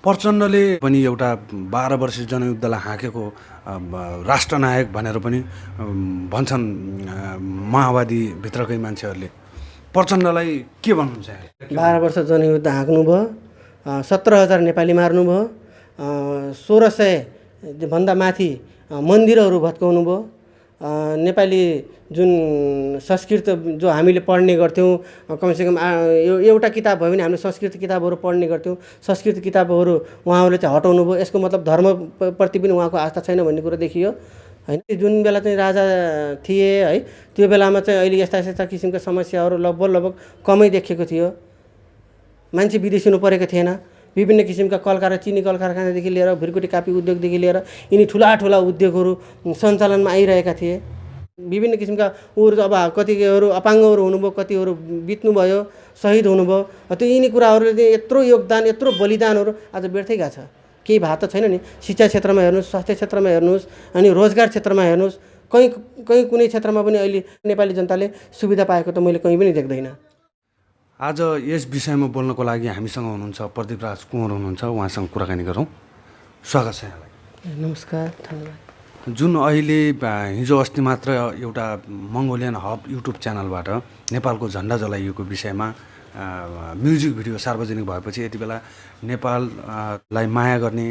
प्रचण्डले पनि एउटा 12 वर्षीय जनयुद्धलाई हाँकेको राष्ट्रनायक भनेर पनि भन्छन् माओवादीभित्रकै मान्छेहरूले। प्रचण्डलाई के भन्नुहुन्छ? 12 वर्ष जनयुद्ध हाँक्नुभयो, 17,000 नेपाली मार्नुभयो, 1600 भन्दा माथि मन्दिरहरू भत्काउनु भयो। नेपाली जुन संस्कृत जो हामीले पढ्ने गर्थ्यौँ, कमसेकम एउटा किताब भयो भने हामीले संस्कृत किताबहरू पढ्ने गर्थ्यौँ, संस्कृत किताबहरू उहाँहरूले चाहिँ हटाउनु भयो। यसको मतलब धर्मप्रति पनि उहाँको आस्था छैन भन्ने कुरो देखियो हैन। जुन बेला चाहिँ राजा थिए है, त्यो बेलामा चाहिँ अहिले यस्ता यस्ता किसिमका समस्याहरू लगभग कमै देखेको थियो। मान्छे विदेशिनु परेको थिएन। विभिन्न किसिमका चिनी कल कारखानादेखि लिएर भुरकुटी कापी उद्योगदेखि लिएर यिनी ठुला उद्योगहरू सञ्चालनमा आइरहेका थिए। विभिन्न किसिमका अब कतिहरू अपाङ्गहरू हुनुभयो, कतिहरू बित्नुभयो, शहीद हुनुभयो। त्यो यिनी कुराहरूले चाहिँ यत्रो योगदान, यत्रो बलिदानहरू आज व्यर्थै गएको छ। केही भएको त छैन नि। शिक्षा क्षेत्रमा हेर्नुहोस्, स्वास्थ्य क्षेत्रमा हेर्नुहोस्, अनि रोजगार क्षेत्रमा हेर्नुहोस्, कहीँ कुनै क्षेत्रमा पनि अहिले नेपाली जनताले सुविधा पाएको त मैले कहीँ पनि देख्दैन। आज यस विषयमा बोल्नको लागि हामीसँग हुनुहुन्छ प्रदीप राज कुँवर हुनुहुन्छ। उहाँसँग कुराकानी गरौँ। स्वागत छ यहाँलाई। नमस्कार, धन्यवाद। जुन अहिले हिजो अस्ति मात्र एउटा मङ्गोलियन हब युट्युब च्यानलबाट नेपालको झन्डा जलाइएको विषयमा म्युजिक भिडियो सार्वजनिक भएपछि यति बेला नेपाललाई माया गर्ने,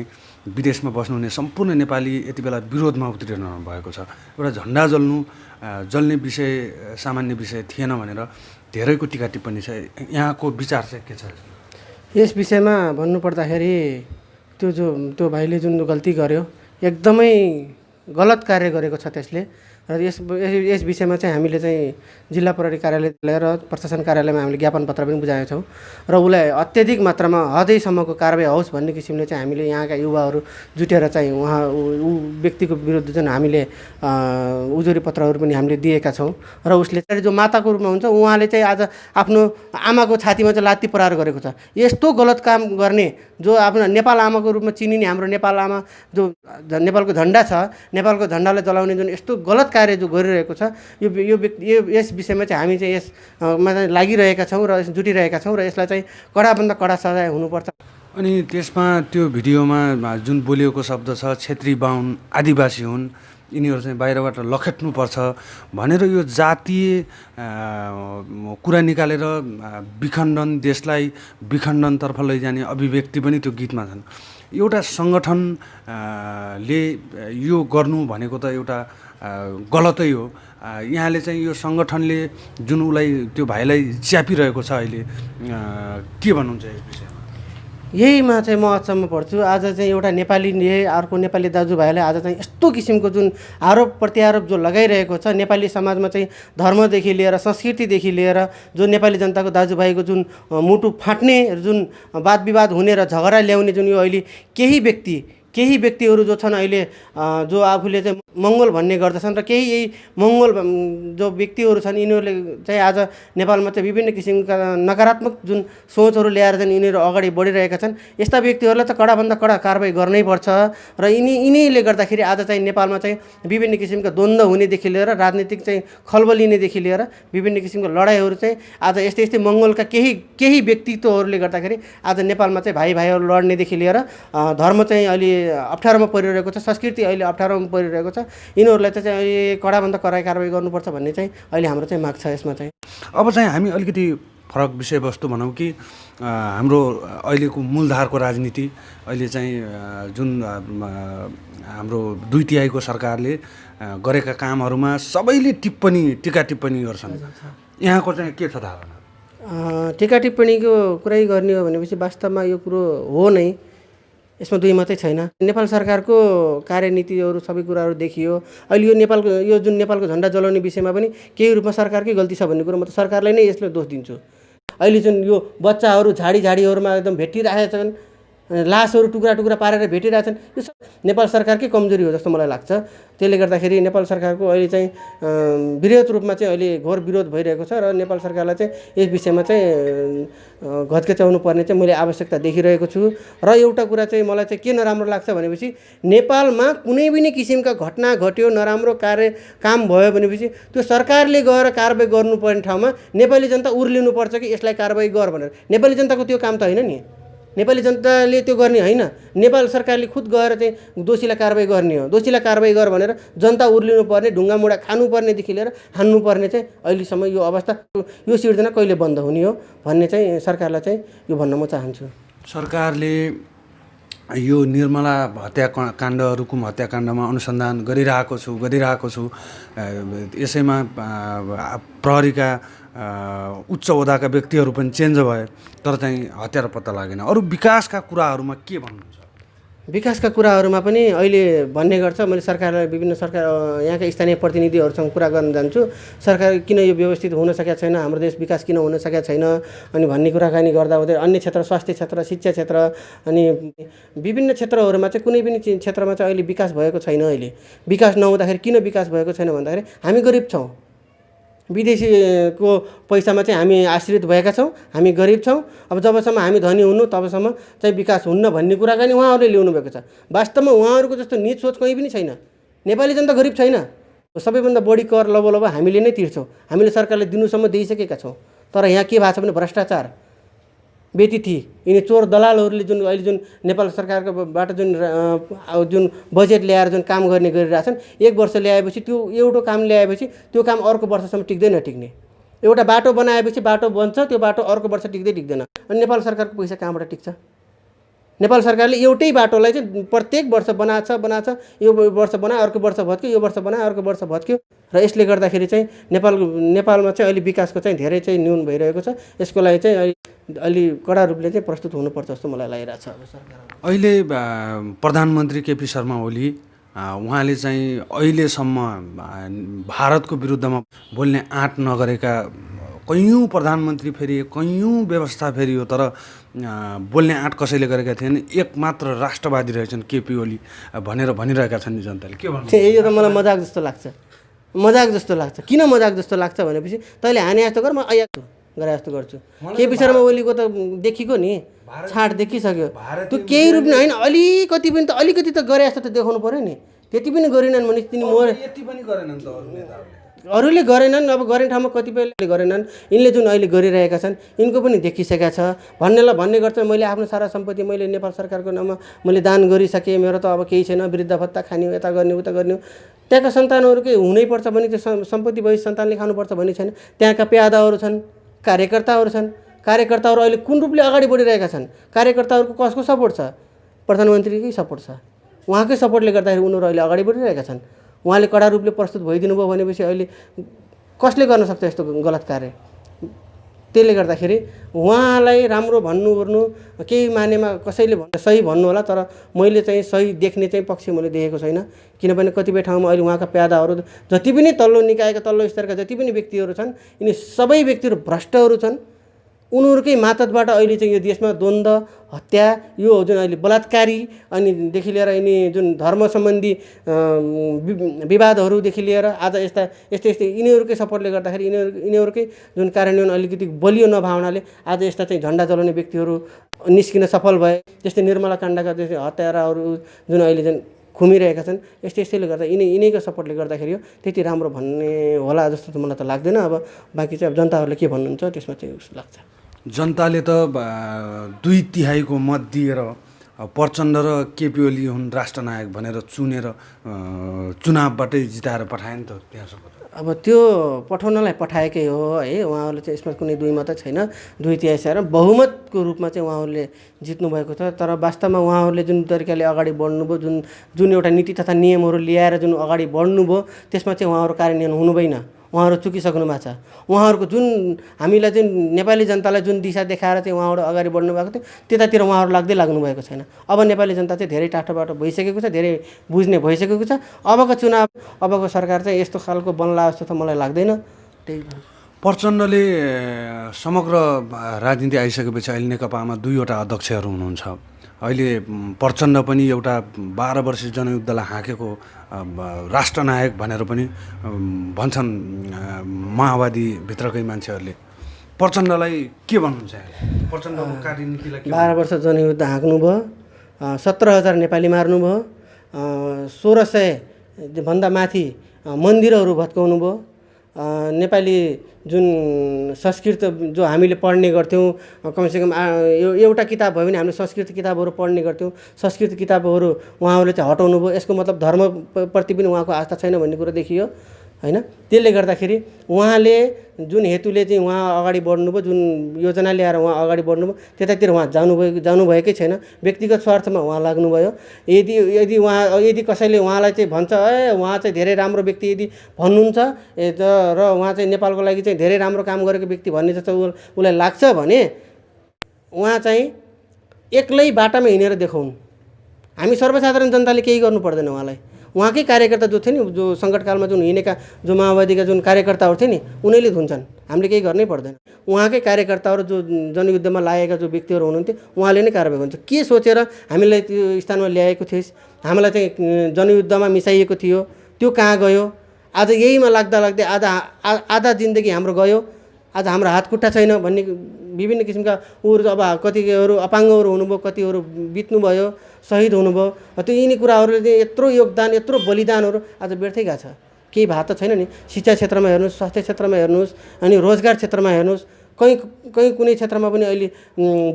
विदेशमा बस्नुहुने सम्पूर्ण नेपाली यति बेला विरोधमा उत्रिनु भएको छ। एउटा झन्डा जल्ने विषय सामान्य विषय थिएन भनेर धेरैको टिका टिप्पणी छ। यहाँको विचार चाहिँ के छ यस विषयमा? भन्नुपर्दाखेरि त्यो भाइले जुन गल्ती गर्यो, एकदमै गलत कार्य गरेको छ त्यसले। र यस विषयमा चाहिँ हामीले चाहिँ जिल्ला प्रहरी कार्यालय र प्रशासन कार्यालयमा हामीले ज्ञापन पत्र पनि बुझाएका छौँ र उसलाई अत्यधिक मात्रामा हदैसम्मको कारबाही होस् भन्ने किसिमले चाहिँ हामीले यहाँका युवाहरू जुटेर चाहिँ ऊ व्यक्तिको विरुद्ध जुन हामीले उजुरी पत्रहरू पनि हामीले दिएका छौँ। र उसले चाहिँ जो माताको रूपमा हुन्छ, उहाँले चाहिँ आज आफ्नो आमाको छातीमा चाहिँ लात्ती प्रहार गरेको छ। यस्तो गलत काम गर्ने जो आफ्नो नेपाल आमाको रूपमा चिनिने हाम्रो नेपाल आमा जो नेपालको झन्डा छ, नेपालको झन्डालाई जलाउने जुन यस्तो गलत कार्य जो गरिरहेको छ, यस विषयमा चाहिँ हामी चाहिँ यसमा चाहिँ लागिरहेका छौँ र जुटिरहेका छौँ र यसलाई चाहिँ कडाभन्दा कडा सजाय हुनुपर्छ। अनि त्यसमा त्यो भिडियोमा जुन बोलिएको शब्द छ क्षेत्री बाहुन आदिवासी हुन्, यिनीहरू चाहिँ बाहिरबाट लखेट्नुपर्छ भनेर यो जातीय कुरा निकालेर देशलाई विखण्डनतर्फ लैजाने अभिव्यक्ति पनि त्यो गीतमा छन्। एउटा सङ्गठनले यो गर्नु भनेको त एउटा गलतै हो। यहाँले चाहिँ यो सङ्गठनले जुन उसलाई त्यो भाइलाई च्यापिरहेको छ अहिले, के भन्नुहुन्छ यस विषयमा? यहीमा चाहिँ म अचम्म पर्छु। आज चाहिँ एउटा नेपालीले अर्को नेपाली दाजुभाइलाई आज चाहिँ यस्तो किसिमको जुन आरोप प्रत्यारोप जो लगाइरहेको छ, नेपाली समाजमा चाहिँ धर्मदेखि लिएर संस्कृतिदेखि लिएर जो नेपाली जनताको दाजुभाइको जुन मुटु फाट्ने, जुन वाद विवाद हुने र झगडा ल्याउने जुन यो अहिले केही व्यक्तिहरू जो छन् अहिले जो आफूले चाहिँ मङ्गोल भन्ने गर्दछन् र केही यही मङ्गोल जो व्यक्तिहरू छन्, यिनीहरूले चाहिँ आज नेपालमा चाहिँ विभिन्न किसिमका नकारात्मक जुन सोचहरू ल्याएर चाहिँ यिनीहरू अगाडि बढिरहेका छन्। यस्ता व्यक्तिहरूलाई त कडाभन्दा कडा कारबाही गर्नै पर्छ र यिनीले गर्दाखेरि आज चाहिँ नेपालमा चाहिँ विभिन्न किसिमका द्वन्द्व हुनेदेखि लिएर राजनीतिक चाहिँ खलबलिनेदेखि लिएर विभिन्न किसिमको लडाइँहरू चाहिँ आज यस्तै मङ्गोलका केही व्यक्तित्वहरूले गर्दाखेरि आज नेपालमा चाहिँ भाइहरू लड्नेदेखि लिएर धर्म चाहिँ अहिले अप्ठ्यारोमा परिरहेको छ, संस्कृति अहिले अप्ठ्यारोमा परिरहेको छ। यिनीहरूलाई चाहिँ अहिले कडाभन्दा कडा कारबाही गर्नुपर्छ भन्ने चाहिँ अहिले हाम्रो चाहिँ माग छ। यसमा चाहिँ अब चाहिँ हामी अलिकति फरक विषयवस्तु भनौँ कि हाम्रो अहिलेको मूलधारको राजनीति अहिले चाहिँ जुन हाम्रो 2/3 सरकारले गरेका कामहरूमा सबैले टिका टिप्पणी गर्छन्। यहाँको चाहिँ के छ धारणा? टिका टिप्पणीको कुरै गर्ने हो भनेपछि वास्तवमा यो कुरो हो नै, यसमा दुई मात्रै छैन। नेपाल सरकारको कार्यनीतिहरू सबै कुराहरू देखियो। अहिले यो जुन नेपालको झन्डा जलाउने विषयमा पनि केही रूपमा सरकारकै गल्ती छ भन्ने कुरो म त सरकारलाई नै यसले दोष दिन्छु। अहिले जुन यो बच्चाहरू झाडीहरूमा एकदम भेटिरहेका छन्, लासहरू टुक्रा पारेर भेटिरहेछन्, यो सब नेपाल सरकारकै कमजोरी हो जस्तो मलाई लाग्छ। त्यसले गर्दाखेरि नेपाल सरकारको अहिले चाहिँ वृहत रूपमा चाहिँ अहिले घोर विरोध भइरहेको छ र नेपाल सरकारलाई चाहिँ यस विषयमा चाहिँ घचकेचाउनु पर्ने चाहिँ मैले आवश्यकता देखिरहेको छु। र एउटा कुरा चाहिँ मलाई चाहिँ के नराम्रो लाग्छ भनेपछि नेपालमा कुनै पनि किसिमका घटना घट्यो, नराम्रो काम भयो भनेपछि त्यो सरकारले गएर कारबाही गर्नुपर्ने ठाउँमा नेपाली जनता उर्लिनुपर्छ कि यसलाई कारबाही गर भनेर। नेपाली जनताको त्यो काम त होइन नि। नेपाली जनताले त्यो गर्ने होइन, नेपाल सरकारले खुद गएर चाहिँ दोषीलाई कारबाही गर्ने हो। दोषीलाई कारबाही गर भनेर जनता उर्लिनु पर्ने, ढुङ्गा मुढा खानुपर्नेदेखि लिएर हान्नुपर्ने चाहिँ अहिलेसम्म यो अवस्था, यो सिर्जना कहिले बन्द हुने हो भन्ने चाहिँ सरकारलाई चाहिँ यो भन्न म चाहन्छु। सरकारले यो निर्मला हत्याकाण्ड, रुकुम हत्याकाण्डमा अनुसन्धान गरिरहेको छु। यसैमा प्रहरीका उच्च ओहदाका व्यक्तिहरू पनि चेन्ज भए, तर चाहिँ हत्यारा पत्ता लागेन। अरू विकासका कुराहरूमा के भन्नुहुन्छ? विकासका कुराहरूमा पनि अहिले भन्ने गर्छ, मैले सरकारलाई विभिन्न यहाँका स्थानीय प्रतिनिधिहरूसँग कुरा गर्न जान्छु। सरकार किन यो व्यवस्थित हुन सकेको छैन, हाम्रो देश विकास किन हुन सकेको छैन अनि भन्ने कुराकानी गर्दा हुँदै अन्य क्षेत्र, स्वास्थ्य क्षेत्र, शिक्षा क्षेत्र अनि विभिन्न क्षेत्रहरूमा चाहिँ कुनै पनि क्षेत्रमा चाहिँ अहिले विकास भएको छैन। अहिले विकास नहुँदाखेरि किन विकास भएको छैन भन्दाखेरि हामी गरिब छौँ, विदेशीको पैसामा चाहिँ हामी आश्रित भएका छौँ, हामी गरिब छौँ। अब जबसम्म हामी धनी हुनु तबसम्म चाहिँ विकास हुन्न भन्ने कुराकानी उहाँहरूले ल्याउनु भएको छ। वास्तवमा उहाँहरूको जस्तो नीच सोच कहीँ पनि छैन। नेपाली जनता गरिब छैन, सबैभन्दा बढी कर लब हामीले नै तिर्छौँ, हामीले सरकारले दिनुसम्म दिइसकेका छौँ। तर यहाँ के भएको छ भने भ्रष्टाचार, व्यतिथि, यिनी चोर दलालहरूले जुन अहिले जुन नेपाल सरकारबाट जुन बजेट ल्याएर जुन काम गर्ने गरिरहेछन्, एक वर्ष ल्याएपछि त्यो एउटा काम ल्याएपछि त्यो काम अर्को वर्षसम्म टिक्ने। एउटा बाटो बनाएपछि बाटो बन्छ, त्यो बाटो अर्को वर्ष टिक्दैन। अनि नेपाल सरकारको पैसा कहाँबाट टिक्छ? नेपाल सरकारले एउटै बाटोलाई चाहिँ प्रत्येक वर्ष बनाछ, यो वर्ष बनायो अर्को वर्ष भत्क्यो, यो वर्ष बनायो अर्को वर्ष भत्क्यो। र यसले गर्दाखेरि चाहिँ नेपालमा चाहिँ अहिले विकासको चाहिँ धेरै चाहिँ न्यून भइरहेको छ। यसको लागि चाहिँ अलि कडा रूपले चाहिँ प्रस्तुत हुनुपर्छ जस्तो मलाई लागिरहेको छ। अब सरकार अहिले प्रधानमन्त्री केपी शर्मा ओली उहाँले चाहिँ अहिलेसम्म भारतको विरुद्धमा बोल्ने आँट नगरेका कैयौँ प्रधानमन्त्री फेरिए, कैयौँ व्यवस्था फेरियो, तर बोल्ने आँट कसैले गरेका थिएन। एक मात्र राष्ट्रवादी रहेछन् केपी ओली भनेर भनिरहेका छन् नि जनताले। के भन्नु? यो त मलाई मजाक जस्तो लाग्छ। किन मजाक जस्तो लाग्छ भनेपछि तैँले हाने जस्तो गर, म गरे जस्तो गर्छु। केपी शर्मा ओलीको त देखिको नि, छाट देखिसक्यो। त्यो केही रूप नै होइन, अलिकति त गरे जस्तो त देखाउनु पऱ्यो नि। त्यति पनि गरेनन् भने तिनी अरूले गरेनन्। अब गर्ने ठाउँमा कतिपयले गरेनन्। यिनले जुन अहिले गरिरहेका छन् यिनको पनि देखिसकेका छ। भन्ने गर्छ मैले आफ्नो सारा सम्पत्ति मैले नेपाल सरकारको नाममा मैले दान गरिसकेँ, मेरो त अब केही छैन, वृद्ध भत्ता खाने हो, यता गर्ने उता गर्ने हो। त्यहाँका सन्तानहरूकै हुनैपर्छ भने त्यो सम्पत्ति भए सन्तानले खानुपर्छ भन्ने छैन। त्यहाँका प्यादाहरू छन्, कार्यकर्ताहरू छन्। कार्यकर्ताहरू अहिले कुन रूपले अगाडि बढिरहेका छन्? कार्यकर्ताहरूको कसको सपोर्ट छ? प्रधानमन्त्रीकै सपोर्ट छ। उहाँकै सपोर्टले गर्दाखेरि उनीहरू अहिले अगाडि बढिरहेका छन्। उहाँले कडा रूपले प्रस्तुत भइदिनु भयो भनेपछि अहिले कसले गर्न सक्छ यस्तो गलत कार्य? त्यसले गर्दाखेरि उहाँलाई राम्रो भन्नु केही मानेमा कसैले सही भन्नु होला, तर मैले चाहिँ सही देख्ने चाहिँ पक्ष मैले देखेको छैन। किनभने कतिपय ठाउँमा अहिले उहाँका प्यादाहरू जति पनि तल्लो निकायका तल्लो स्तरका जति पनि व्यक्तिहरू छन्, यिनी सबै व्यक्तिहरू भ्रष्टहरू छन्। उनीहरूकै मातहतबाट अहिले चाहिँ यो देशमा द्वन्द्व, हत्या, यो जुन अहिले बलात्कारी अनिदेखि लिएर यिनी जुन धर्म सम्बन्धी विवादहरूदेखि लिएर आज यस्तै यिनीहरूकै सपोर्टले गर्दाखेरि यिनीहरूकै जुन कार्यान्वयन अलिकति बलियो नभावनाले आज यस्ता चाहिँ झन्डा जलाउने व्यक्तिहरू निस्किन सफल भए। त्यस्तै निर्मला काण्डका जस्तै हत्याराहरू जुन अहिले जुन खुमिरहेका छन्, यस्तैले गर्दा यिनैको सपोर्टले गर्दाखेरि हो। त्यति राम्रो भन्ने होला जस्तो त मलाई त लाग्दैन। अब बाँकी चाहिँ अब जनताहरूले के भन्नुहुन्छ त्यसमा चाहिँ उस लाग्छ। जनताले त 2/3 मत दिएर प्रचण्ड र केपी ओली हुन् राष्ट्रनायक भनेर चुनेर चुनावबाटै जिताएर पठाए नि त त्यहाँसम्म। अब त्यो पठाउनलाई पठाएकै हो है। उहाँहरूले चाहिँ यसमा कुनै दुई मत छैन। 2/3 बहुमतको रूपमा चाहिँ उहाँहरूले जित्नु भएको छ। तर वास्तवमा उहाँहरूले जुन तरिकाले अगाडि बढ्नुभयो, जुन एउटा नीति तथा नियमहरू ल्याएर जुन अगाडि बढ्नुभयो, त्यसमा चाहिँ उहाँहरू कार्यान्वयन हुनुभएन। उहाँहरू चुकिसक्नु भएको छ। उहाँहरूको जुन हामीलाई जुन नेपाली जनतालाई जुन दिशा देखाएर चाहिँ उहाँहरू अगाडि बढ्नु भएको थियो, त्यतातिर उहाँहरू लाग्नु भएको छैन। अब नेपाली जनता चाहिँ धेरै टाढोबाट भइसकेको छ, धेरै बुझ्ने भइसकेको छ। अबको चुनाव, अबको सरकार चाहिँ यस्तो खालको बन्ला जस्तो त मलाई लाग्दैन। त्यही प्रचण्डले समग्र राजनीति आइसकेपछि अहिले नेकपामा 2वटा अध्यक्षहरू हुनुहुन्छ। अहिले प्रचण्ड पनि एउटा 12 वर्षीय जनयुद्धलाई हाँकेको राष्ट्रनायक भनेर पनि भन्छन् माओवादीभित्रकै मान्छेहरूले। प्रचण्डलाई के भन्नुहुन्छ? प्रचण्डको कार्यनीतिलाई 12 वर्ष जनयुद्ध हाँक्नुभयो, 17,000 नेपाली मार्नुभयो, 1600 भन्दा माथि मन्दिरहरू भत्काउनु भयो नेपाली जुन संस्कृत जो हामीले पढ्ने गर्थ्यौँ कमसेकम एउटा किताब भयो भने हामीले संस्कृत किताबहरू पढ्ने गर्थ्यौँ। संस्कृत किताबहरू उहाँहरूले चाहिँ हटाउनु भयो। यसको मतलब धर्मप्रति पनि उहाँको आस्था छैन भन्ने कुरो देखियो हैन। त्यसले गर्दाखेरि उहाँले जुन हेतुले चाहिँ उहाँ अगाडि बढ्नुभयो, जुन योजना ल्याएर उहाँ अगाडि बढ्नुभयो, त्यतातिर उहाँ जानुभएकै छैन। व्यक्तिगत स्वार्थमा उहाँ लाग्नुभयो। यदि कसैले उहाँलाई चाहिँ भन्छ उहाँ चाहिँ धेरै राम्रो व्यक्ति यदि भन्नुहुन्छ र उहाँ चाहिँ नेपालको लागि चाहिँ धेरै राम्रो काम गरेको व्यक्ति भन्ने जस्तो उसलाई लाग्छ भने उहाँ चाहिँ एक्लै बाटामा हिँडेर देखाउनु। हामी सर्वसाधारण जनताले केही गर्नु पर्दैन। उहाँकै कार्यकर्ता जो थिए नि, जो सङ्कटकालमा जुन हिँडेका जो माओवादीका जुन कार्यकर्ताहरू थिए नि, उनीहरूले धुन्छन्। हामीले केही गर्नै पर्दैन। उहाँकै कार्यकर्ताहरू जो जनयुद्धमा लागेका जो व्यक्तिहरू हुनुहुन्थ्यो उहाँले नै कारबाही हुन्छ। के सोचेर हामीलाई त्यो स्थानमा ल्याएको थिएस्? हामीलाई चाहिँ जनयुद्धमा मिसाइएको थियो, त्यो कहाँ गयो? आज यहीमा लाग्दा आधा जिन्दगी हाम्रो गयो। आज हाम्रो हात खुट्टा छैन भन्ने विभिन्न किसिमका उहरू, अब कतिहरू अपाङ्गहरू हुनुभयो, कतिहरू बित्नुभयो, शहीद हुनुभयो। त्यो यिनी कुराहरूले चाहिँ यत्रो योगदान, यत्रो बलिदानहरू आज व्यर्थै गएको छ। केही भएको त छैन नि। शिक्षा क्षेत्रमा हेर्नुहोस्, स्वास्थ्य क्षेत्रमा हेर्नुहोस्, अनि रोजगार क्षेत्रमा हेर्नुहोस्, कहीँ कुनै क्षेत्रमा पनि अहिले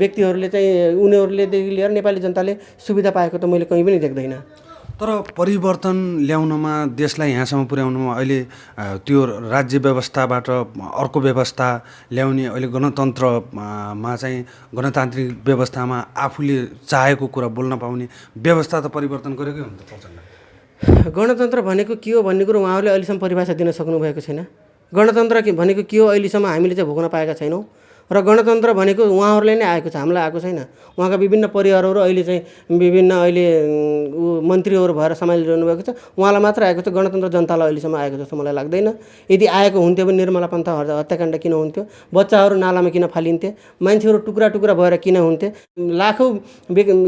व्यक्तिहरूले चाहिँ उनीहरूलेदेखि लिएर नेपाली जनताले सुविधा पाएको त मैले कहीँ पनि देख्दैन। तर परिवर्तन ल्याउनमा, देशलाई यहाँसम्म पुर्याउनुमा अहिले त्यो राज्य व्यवस्थाबाट अर्को व्यवस्था ल्याउने, अहिले गणतन्त्रमा चाहिँ गणतान्त्रिक व्यवस्थामा आफूले चाहेको कुरा बोल्न पाउने व्यवस्था त परिवर्तन गरेकै हुन्छ प्रचण्ड। गणतन्त्र भनेको के हो भन्ने कुरो उहाँहरूले अहिलेसम्म परिभाषा दिन सक्नुभएको छैन। गणतन्त्र भनेको के हो अहिलेसम्म हामीले चाहिँ भोग्न पाएका छैनौँ। र गणतन्त्र भनेको उहाँहरूलाई नै आएको छ, हामीलाई आएको छैन। उहाँका विभिन्न परिवारहरू अहिले चाहिँ विभिन्न अहिले मन्त्रीहरू भएर सम्हालिरहनु भएको छ। उहाँलाई मात्र आएको छ, गणतन्त्र जनतालाई अहिलेसम्म आएको जस्तो मलाई लाग्दैन। यदि आएको हुन्थ्यो भने निर्मला पन्थ हत्याकाण्ड किन हुन्थ्यो? बच्चाहरू नालामा किन फालिन्थे? मान्छेहरू टुक्रा टुक्रा भएर किन हुन्थे? लाखौँ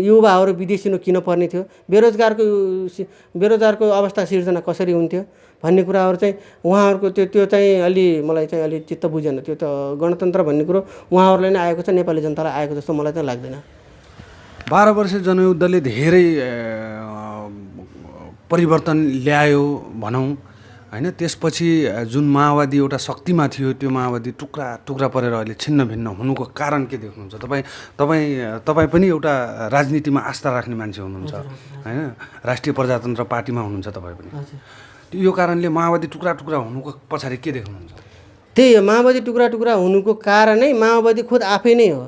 युवाहरू विदेशिनु किन पर्ने थियो? बेरोजगारको अवस्था सिर्जना कसरी हुन्थ्यो भन्ने कुराहरू चाहिँ उहाँहरूको त्यो चाहिँ मलाई चाहिँ अलि चित्त बुझेन। त्यो त गणतन्त्र भन्ने कुरो उहाँहरूलाई नै आएको छ, नेपाली जनतालाई आएको जस्तो मलाई चाहिँ लाग्दैन। 12 वर्ष जनयुद्धले धेरै परिवर्तन ल्यायो भनौँ हैन। त्यसपछि जुन माओवादी एउटा शक्तिमा थियो, त्यो माओवादी टुक्रा टुक्रा परेर अहिले छिन्न भिन्न हुनुको कारण के देख्नुहुन्छ? तपाईँ पनि एउटा राजनीतिमा आस्था राख्ने मान्छे हुनुहुन्छ हैन, राष्ट्रिय प्रजातन्त्र पार्टीमा हुनुहुन्छ तपाईँ पनि। यो कारणले माओवादी टुक्रा टुक्रा हुनुको पछाडि के देख्नुहुन्छ? त्यही हो, माओवादी टुक्रा टुक्रा हुनुको कारणै माओवादी खुद आफै नै हो।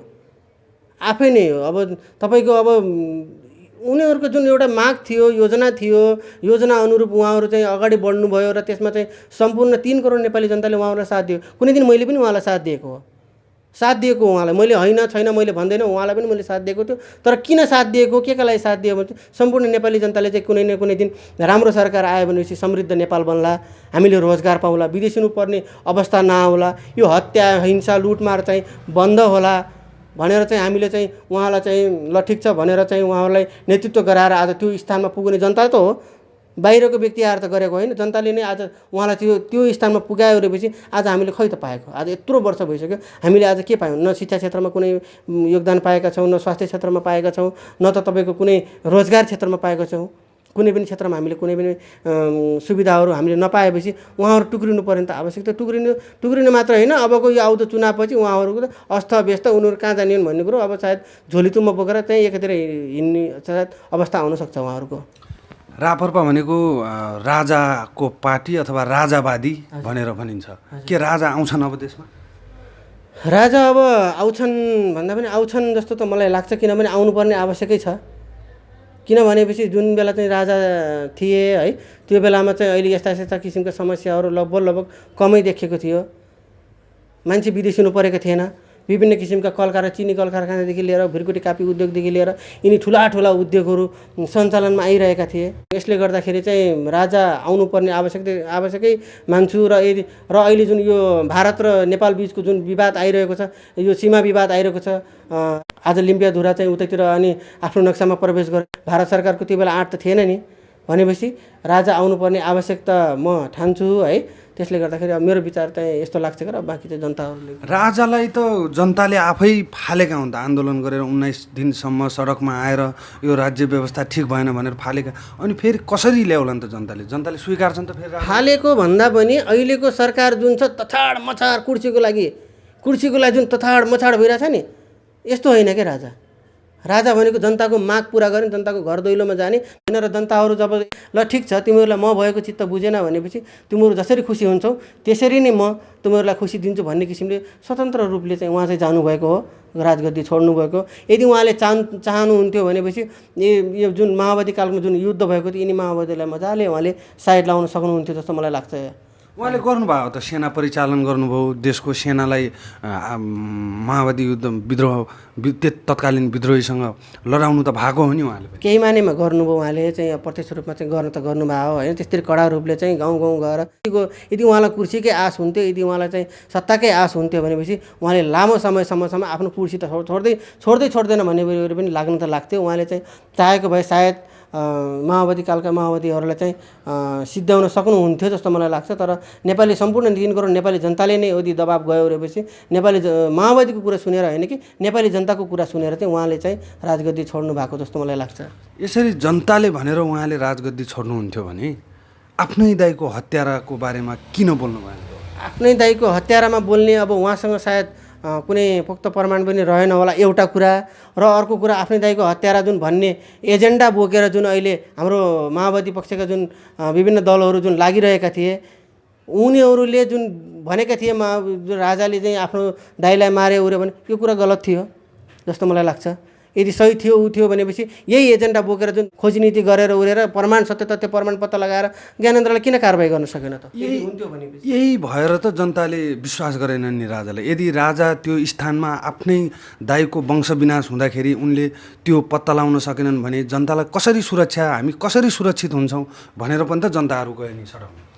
अब तपाईँको उनीहरूको जुन एउटा माग थियो, योजना थियो, योजना अनुरूप उहाँहरू चाहिँ अगाडि बढ्नुभयो र त्यसमा चाहिँ सम्पूर्ण 3 करोड नेपाली जनताले उहाँहरूलाई साथ दियो। कुनै दिन मैले पनि उहाँलाई साथ दिएको उहाँलाई मैले होइन छैन मैले भन्दैन, उहाँलाई पनि मैले साथ दिएको थियो। तर किन साथ दिएको, के का लागि साथ दियो भने सम्पूर्ण नेपाली जनताले चाहिँ कुनै न कुनै दिन राम्रो सरकार आयो भनेपछि समृद्ध नेपाल बन्ला, हामीले रोजगार पाउँला, विदेशिनु पर्ने अवस्था नआउला, यो हत्या हिंसा लुटमार चाहिँ बन्द होला भनेर चाहिँ हामीले चाहिँ उहाँलाई चाहिँ ल ठिक छ भनेर चाहिँ उहाँहरूलाई नेतृत्व गराएर आज त्यो स्थानमा पुग्ने जनता त हो, बाहिरको व्यक्ति आएर त गरेको होइन। जनताले नै आज उहाँलाई त्यो स्थानमा पुगायो भनेपछि आज हामीले खै त पाएको? आज यत्रो वर्ष भइसक्यो, हामीले आज के पायौँ? न शिक्षा क्षेत्रमा कुनै योगदान पाएका छौँ, न स्वास्थ्य क्षेत्रमा पाएका छौँ, न त तपाईँको कुनै रोजगार क्षेत्रमा पाएका छौँ। कुनै पनि क्षेत्रमा हामीले कुनै पनि सुविधाहरू हामीले नपाएपछि उहाँहरू टुक्रिनु पर्ने त आवश्यक। त टुक्रिनु मात्र होइन, अबको यो आउँदो चुनावपछि उहाँहरूको त अस्तव्यस्त, उनीहरू कहाँ जाने भन्ने कुरो अब सायद झोलितुम्मा बोकेर चाहिँ एकातिर हिँड्ने सायद अवस्था आउनसक्छ उहाँहरूको। रापरपा भनेको राजाको पार्टी अथवा राजावादी भनेर भनिन्छ। के राजा आउँछन् अब देशमा? राजा अब आउँछन् भन्दा पनि आउँछन् जस्तो त मलाई लाग्छ, किनभने आउनुपर्ने आवश्यकै छ। किनभनेपछि जुन बेला चाहिँ राजा थिए है, त्यो बेलामा चाहिँ अहिले यस्ता किसिमका समस्याहरू लगभग कमै देखेको थियो। मान्छे विदेशिनु परेको थिएन। विभिन्न किसिमका चिनी कल कारखानादेखि लिएर भिरकुटी कापी उद्योगदेखि लिएर यिनी ठुला उद्योगहरू सञ्चालनमा आइरहेका थिए। यसले गर्दाखेरि चाहिँ राजा आउनुपर्ने आवश्यकै मान्छु। र अहिले जुन यो भारत र नेपाल बिचको जुन विवाद आइरहेको छ, यो सीमा विवाद आइरहेको छ, आज लिम्पियाधुरा चाहिँ उतैतिर अनि आफ्नो नक्सामा प्रवेश गरे। भारत सरकारको त्यो बेला आँट त थिएन नि, भनेपछि राजा आउनुपर्ने आवश्यकता म ठान्छु है। त्यसले गर्दाखेरि अब मेरो विचार चाहिँ यस्तो लाग्छ कि अब बाँकी चाहिँ जनताहरूले राजालाई त जनताले आफै फालेका हुन् त, आन्दोलन गरेर 19 दिनसम्म सडकमा आएर यो राज्य व्यवस्था ठिक भएन भनेर फालेका, अनि फेरि कसरी ल्याउला त जनताले स्वीकार्छन् त फेरि? फालेको भन्दा पनि अहिलेको सरकार जुन छ तछाड मछाड कुर्सीको लागि जुन तछाड मछाड भइरहेछ नि, यस्तो होइन क्या राजा भनेको जनताको माग पुरा गर्ने, जनताको घर दैलोमा जाने होइन। र जनताहरू जब ल ठिक छ तिमीहरूलाई म भएको चित्त बुझेन भनेपछि तिमीहरू जसरी खुसी हुन्छौ त्यसरी नै म तिमीहरूलाई खुसी दिन्छु भन्ने किसिमले स्वतन्त्र रूपले चाहिँ उहाँ चाहिँ जानुभएको हो, राजगद्दी छोड्नुभएको। यदि उहाँले चाहनुहुन्थ्यो भनेपछि यो जुन माओवादी कालमा जुन युद्ध भएको थियो यिनी माओवादीलाई मजाले उहाँले साइड लाउन सक्नुहुन्थ्यो जस्तो मलाई लाग्छ। उहाँले गर्नुभयो त, सेना परिचालन गर्नुभयो, देशको सेनालाई माओवादी युद्ध तत्कालीन विद्रोहीसँग लडाउनु त भएको हो नि उहाँले। केही मानेमा गर्नुभयो उहाँले चाहिँ प्रत्यक्ष रूपमा चाहिँ गर्न त गर्नुभयो होइन। त्यसरी कडा रूपले चाहिँ गाउँ गाउँ गएर यदि उहाँलाई कुर्सीकै आश हुन्थ्यो, यदि उहाँलाई चाहिँ सत्ताकै आश हुन्थ्यो भनेपछि उहाँले लामो समयसम्म आफ्नो कुर्सी त छोड्दैन भन्ने पनि लाग्न त लाग्थ्यो। उहाँले चाहिँ चाहेको भए सायद माओवादी कालका माओवादीहरूलाई चाहिँ सिद्ध्याउन सक्नुहुन्थ्यो जस्तो मलाई लाग्छ। तर नेपाली सम्पूर्ण 3 करोड नेपाली जनताले नै यदि दबाब गयो भनेपछि नेपाली माओवादीको कुरा सुनेर होइन कि नेपाली जनताको कुरा सुनेर चाहिँ उहाँले चाहिँ राजगद्दी छोड्नु भएको जस्तो मलाई लाग्छ। यसरी जनताले भनेर उहाँले राजगद्दी छोड्नुहुन्थ्यो भने आफ्नै दाइको हत्याराको बारेमा किन बोल्नु भएन? आफ्नै दाइको हत्यारामा बोल्ने अब उहाँसँग सायद कुनै पोख्त प्रमाण पनि रहेन होला एउटा कुरा, र अर्को कुरा आफ्नै दाइको हत्यारा जुन भन्ने एजेन्डा बोकेर जुन अहिले हाम्रो माओवादी पक्षका जुन विभिन्न दलहरू जुन लागिरहेका थिए उनीहरूले जुन भनेका थिए राजाले चाहिँ आफ्नो दाइलाई मारे उरे भने यो कुरा गलत थियो जस्तो मलाई लाग्छ। यदि सही थियो ऊ थियो भनेपछि यही एजेन्डा बोकेर जुन खोजनीति गरेर उरेर प्रमाण सत्य तथ्य प्रमाण पत्ता लगाएर ज्ञानेन्द्रलाई किन कारबाही गर्न सकेन त? यही भएर त जनताले विश्वास गरेनन् नि राजालाई। यदि राजा त्यो स्थानमा आफ्नै दाइको वंश विनाश हुँदाखेरि उनले त्यो पत्ता लगाउन सकेनन् भने जनतालाई कसरी सुरक्षा, हामी कसरी सुरक्षित हुन्छौँ भनेर पनि त जनताहरू गए नि सडकमा।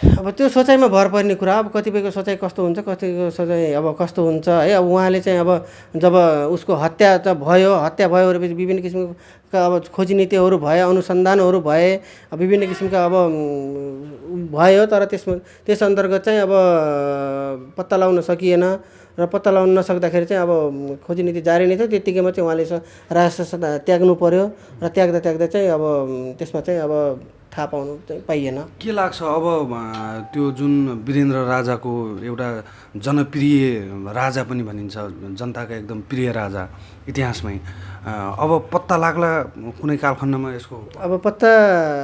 अब त्यो सोचाइमा भर पर्ने कुरा। अब कतिपयको सोचाइ कस्तो हुन्छ, कतिको सोचाइ अब कस्तो हुन्छ है। अब उहाँले चाहिँ अब जब उसको हत्या भयो भनेपछि विभिन्न किसिमका अब खोजनीतिहरू भए, अनुसन्धानहरू भए, विभिन्न किसिमका अब भयो, तर त्यस अन्तर्गत चाहिँ अब पत्ता लगाउन सकिएन र पत्ता लगाउन नसक्दाखेरि चाहिँ अब खोजनीति जारी नै थियो। त्यत्तिकैमा चाहिँ उहाँले राजशासन त्याग्नु पर्यो र त्याग्दा चाहिँ अब त्यसमा चाहिँ अब थाहा पाउनु चाहिँ पाइएन। के लाग्छ अब त्यो जुन वीरेन्द्र राजाको एउटा जनप्रिय राजा पनि भनिन्छ, जनताका एकदम प्रिय राजा इतिहासमै, अब पत्ता लाग्ला कुनै कालखण्डमा यसको? अब पत्ता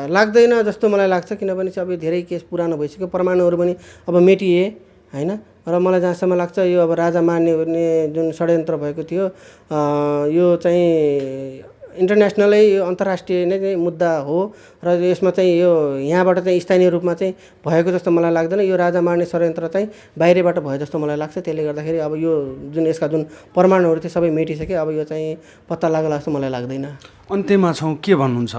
लाग्दैन जस्तो मलाई लाग्छ, किनभने चाहिँ अब धेरै केस पुरानो भइसक्यो, प्रमाणहरू पनि अब मेटिए होइन। र मलाई जहाँसम्म लाग्छ यो अब राजा मार्ने जुन षड्यन्त्र भएको थियो यो चाहिँ इन्टरनेसनलै यो अन्तर्राष्ट्रिय नै चाहिँ मुद्दा हो र यसमा चाहिँ यो यहाँबाट चाहिँ स्थानीय रूपमा चाहिँ भएको जस्तो मलाई लाग्दैन। यो राजा मार्ने षड्यन्त्र चाहिँ बाहिरबाट भयो जस्तो मलाई लाग्छ। त्यसले गर्दाखेरि अब यो जुन यसका जुन प्रमाणहरू थियो सबै मेटिसक्यो, अब यो चाहिँ पत्ता लाग्ला जस्तो मलाई लाग्दैन। अन्त्यमा छौँ, के भन्नुहुन्छ?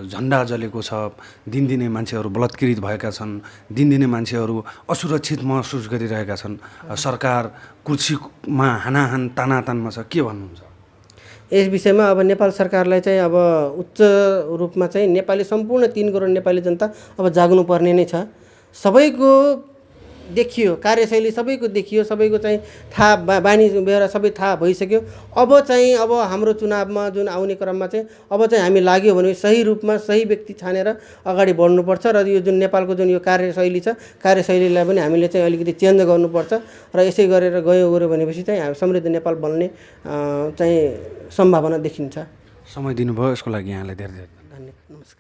झन्डा जलेको छ, दिनदिनै मान्छेहरू बलात्कृत भएका छन्, दिनदिनै मान्छेहरू असुरक्षित महसुस गरिरहेका छन्, सरकार कुर्सीमा हानाहान तानातानमा छ, के भन्नुहुन्छ यस विषयमा? अब नेपाल सरकारलाई चाहिँ अब उच्च रूपमा चाहिँ नेपाली सम्पूर्ण 3 करोड नेपाली जनता अब जाग्नुपर्ने नै छ। सबैको देखियो कार्यशैली, सबैको देखियो, सबैको चाहिँ थाहा बानी बेहोरा सबै थाहा भइसक्यो। अब चाहिँ अब हाम्रो चुनावमा जुन आउने क्रममा चाहिँ अब चाहिँ हामी लाग्यो भने सही रूपमा सही व्यक्ति छानेर अगाडि बढ्नुपर्छ र यो जुन नेपालको जुन यो कार्यशैली छ कार्यशैलीलाई पनि हामीले चाहिँ अलिकति चेन्ज गर्नुपर्छ र यसै गरेर गयो भनेपछि चाहिँ समृद्ध नेपाल बन्ने चाहिँ सम्भावना देखिन्छ। समय दिनुभयो यसको लागि यहाँलाई धेरै धेरै धन्यवाद। नमस्कार।